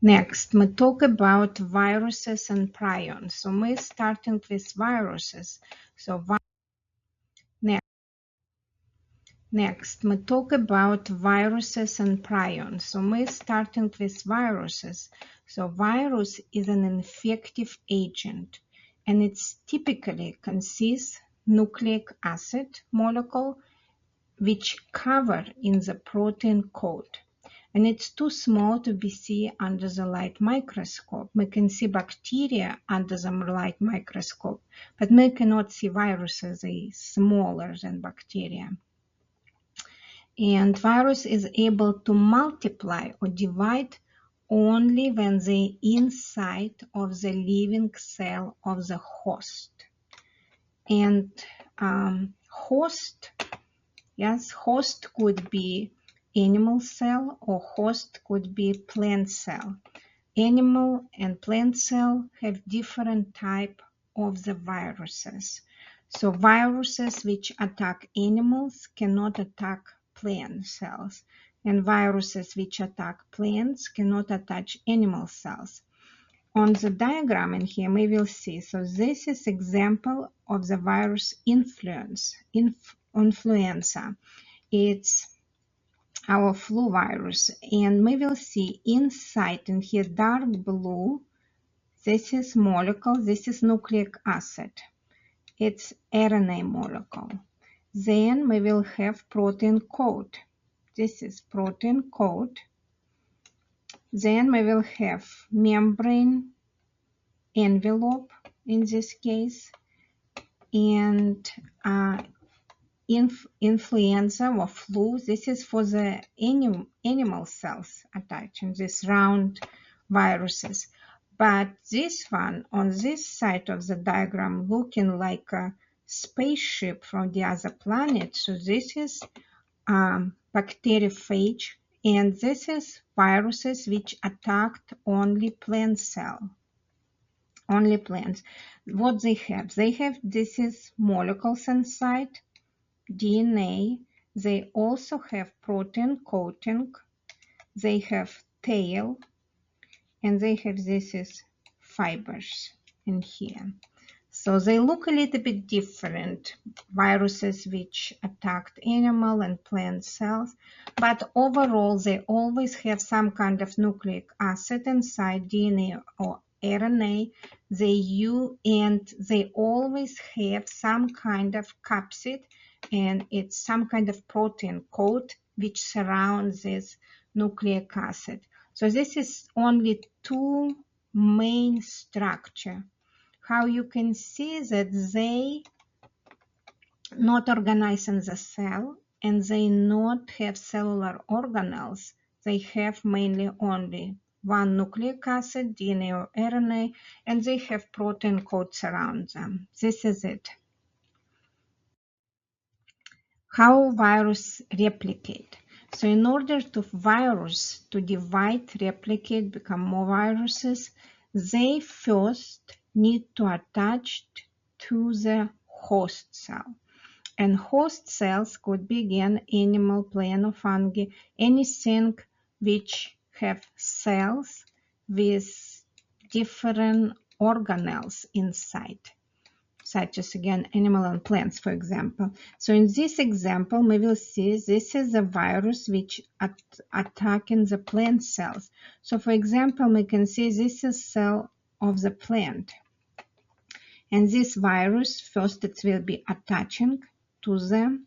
Next, we talk about viruses and prions. So we're starting with viruses. So next, we talk about viruses and prions. So we're starting with viruses. So virus is an infective agent, and it's typically consists nucleic acid molecule which cover in the protein coat. And it's too small to be seen under the light microscope. We can see bacteria under the light microscope, but we cannot see viruses. They are smaller than bacteria. And virus is able to multiply or divide only when they're inside of the living cell of the host. And host could be animal cell or host could be plant cell. Animal and plant cell have different type of the viruses. So viruses which attack animals cannot attack plant cells, and viruses which attack plants cannot attach animal cells. On the diagram in here, we will see, so this is example of the virus influenza. It's our flu virus, and we will see inside in here dark blue, this is molecule, this is nucleic acid, it's RNA molecule. Then we will have protein coat, this is protein coat. Then we will have membrane envelope in this case, and influenza or flu, this is for the animal cells attaching this round viruses. But this one on this side of the diagram looking like a spaceship from the other planet. So this is bacteriophage, and this is viruses which attacked only plant cell. Only plants. What they have? They have, this is molecules inside, DNA. They also have protein coating. They have tail, and they have, this is fibers in here. So they look a little bit different, viruses which attacked animal and plant cells, but overall they always have some kind of nucleic acid inside, DNA or RNA. They always have some kind of capsid, and it's some kind of protein coat which surrounds this nucleic acid. So this is only two main structure. How you can see that they not organized in the cell, and they not have cellular organelles. They have mainly only one nucleic acid, DNA or RNA, and they have protein coats around them. This is it. How virus replicate. So in order to virus to divide, replicate, become more viruses, they first need to attach to the host cell. And host cells could be again animal, plant, or fungi, anything which have cells with different organelles inside, such as again animal and plants, for example. So in this example, we will see this is a virus which attacking the plant cells. So for example, we can see this is cell of the plant. And this virus, first it will be attaching to the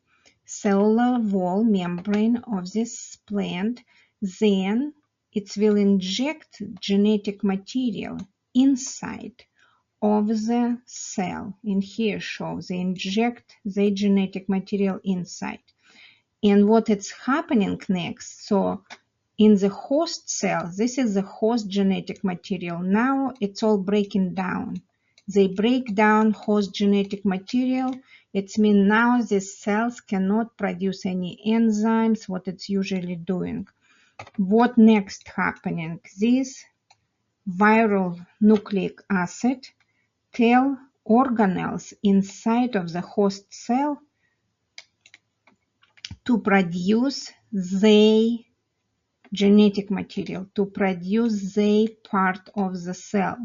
cellular wall membrane of this plant. Then it will inject genetic material inside of the cell. In here shows they inject the genetic material inside. And what is happening next? So in the host cell, this is the host genetic material. Now it's all breaking down. They break down host genetic material. It means now these cells cannot produce any enzymes, what it's usually doing. What next happening? This viral nucleic acid tell organelles inside of the host cell to produce their genetic material to produce the part of the cell.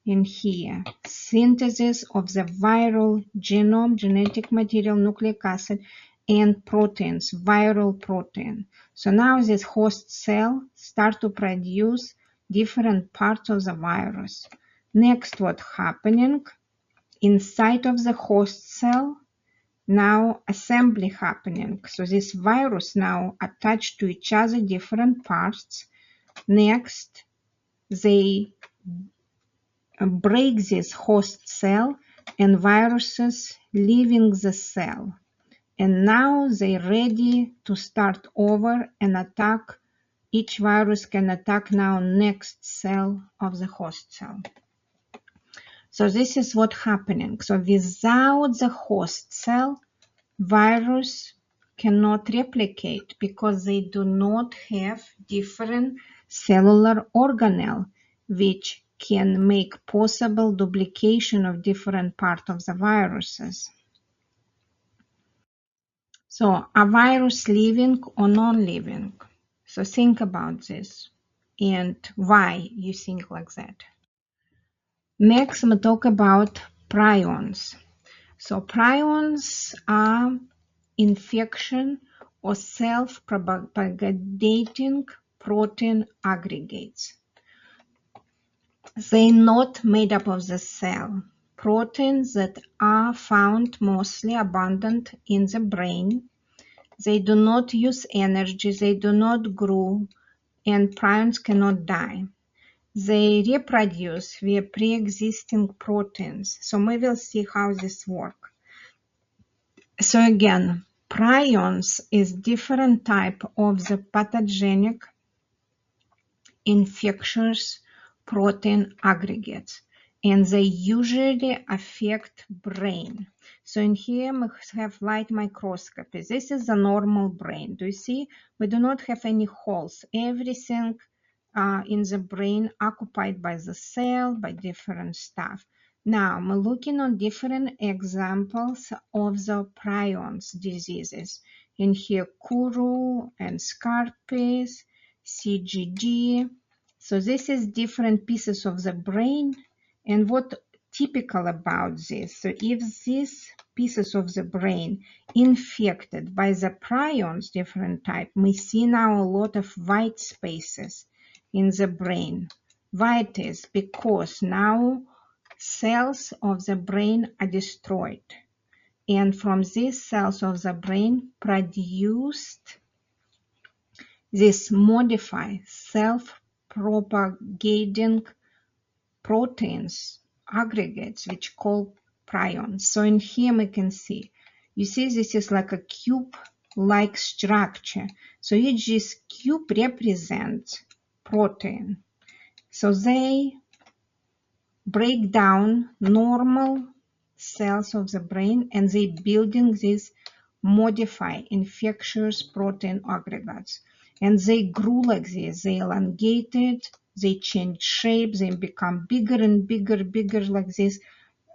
In here, synthesis of the viral genome, genetic material, nucleic acid, and proteins, viral protein. So now this host cell start to produce different parts of the virus. Next, what happening? Inside of the host cell, now assembly happening. So this virus now attached to each other, different parts. Next, they break this host cell and viruses leaving the cell. And now they're ready to start over and attack. Each virus can attack now next cell of the host cell. So this is what's happening. So without the host cell, virus cannot replicate because they do not have different cellular organelle which can make possible duplication of different parts of the viruses. So a virus living or non-living? So think about this and why you think like that. Next, we talk about prions. So prions are infection or self-propagating protein aggregates. They're not made up of the cell. Proteins that are found mostly abundant in the brain. They do not use energy, they do not grow, and prions cannot die. They reproduce via pre-existing proteins. So we will see how this works. So again, prions is different type of the pathogenic infectious protein aggregates, and they usually affect brain. So in here we have light microscopy. This is a normal brain. Do you see? We do not have any holes. Everything in the brain occupied by the cell, by different stuff. Now we're looking on different examples of the prions diseases. In here, Kuru and Scarpes, CGD. So this is different pieces of the brain. And what typical about this? So if these pieces of the brain infected by the prions, different type, we see now a lot of white spaces in the brain. Why it is? Because now cells of the brain are destroyed. And from these cells of the brain produced this modified self-propagating proteins aggregates which called prions. So in here we can see, you see this is like a cube-like structure. So each this cube represents protein. So they break down normal cells of the brain and they building these modified infectious protein aggregates. And they grew like this, they elongated, they change shape, they become bigger and bigger, bigger like this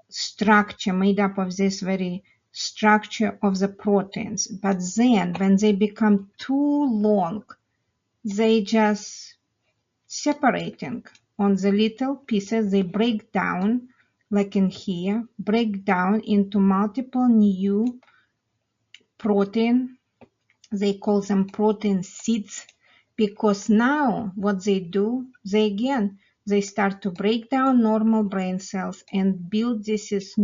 structure made up of this very structure of the proteins. But then when they become too long, they just separating on the little pieces, they break down like in here, break down into multiple new protein. They call them protein seeds because now what they do, they start to break down normal brain cells and build this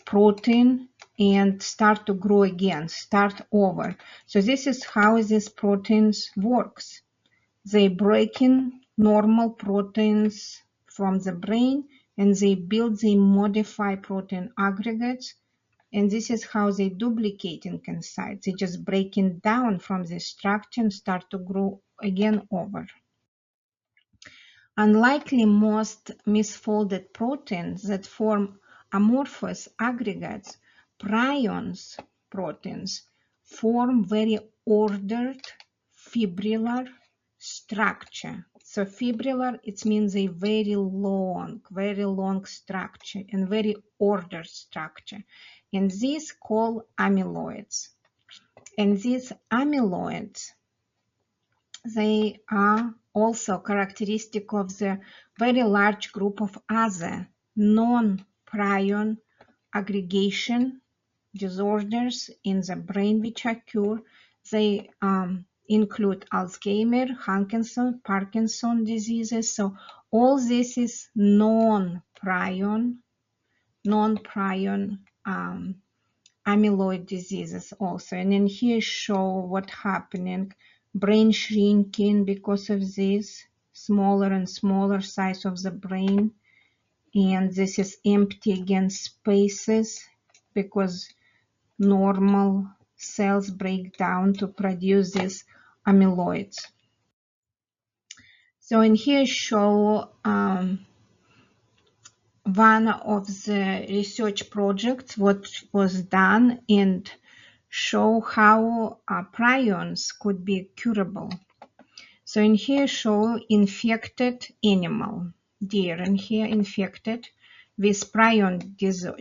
protein and start to grow again, start over. So this is how these proteins works. They break in normal proteins from the brain and they build the modified protein aggregates. And this is how they duplicating inside. They just breaking down from this structure and start to grow again over. Unlikely most misfolded proteins that form amorphous aggregates, prions proteins, form very ordered fibrillar structure. So fibrillar, it means a very long structure and very ordered structure. And these called amyloids. And these amyloids, they are also characteristic of the very large group of other non-prion aggregation disorders in the brain which occur. They include Alzheimer, Huntington, Parkinson diseases. So all this is non-prion amyloid diseases also. And then here show what happening, brain shrinking because of this, smaller and smaller size of the brain. And this is empty again spaces because normal cells break down to produce these amyloids. So in here show one of the research projects what was done and show how prions could be curable. So in here show infected animal, deer, and here infected with prion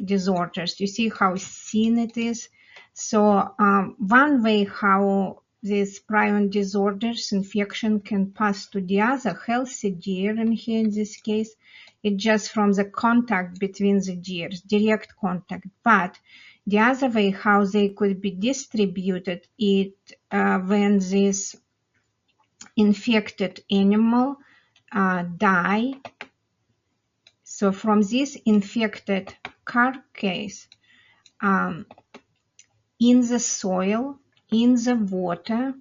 disorders. You see how thin it is. So one way how these prion disorders infection can pass to the other healthy deer, and here in this case it's just from the contact between the deers, direct contact. But the other way how they could be distributed it when this infected animal die. So from this infected carcass in the soil, in the water,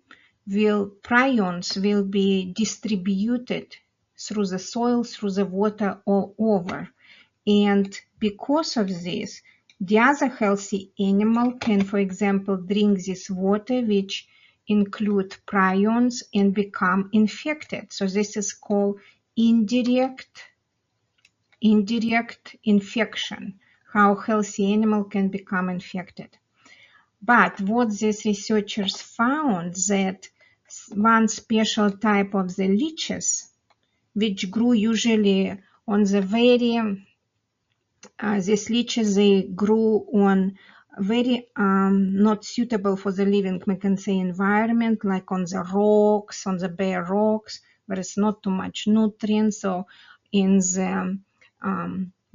prions will be distributed through the soil, through the water all over. And because of this, the other healthy animal can, for example, drink this water, which include prions, and become infected. So this is called indirect infection, how healthy animal can become infected. But what these researchers found that one special type of the leeches, which grew usually on the very these leeches, they grew on very not suitable for the living, we can say, environment, like on the rocks, on the bare rocks, where it's not too much nutrients. So in the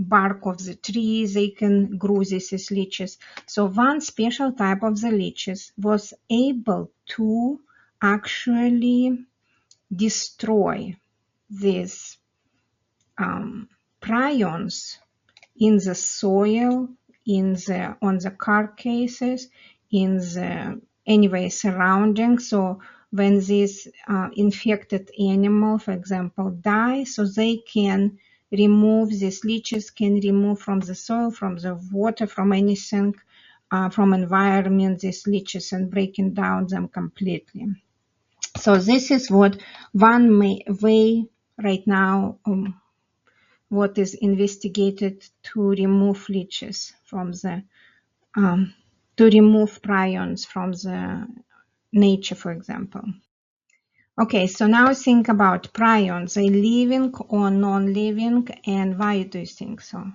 bark of the trees, they can grow these leeches. So one special type of the leeches was able to actually destroy these prions in the soil, on the carcasses, in the anyway surrounding. So when this infected animal, for example, dies, so they can remove, these leeches can remove from the soil, from the water, from anything, from environment, these leeches, and breaking down them completely. So this is what one way right now what is investigated to remove leeches from the to remove prions from the nature, for example. Okay, so now think about prions. Are they living or non-living, and why do you think so?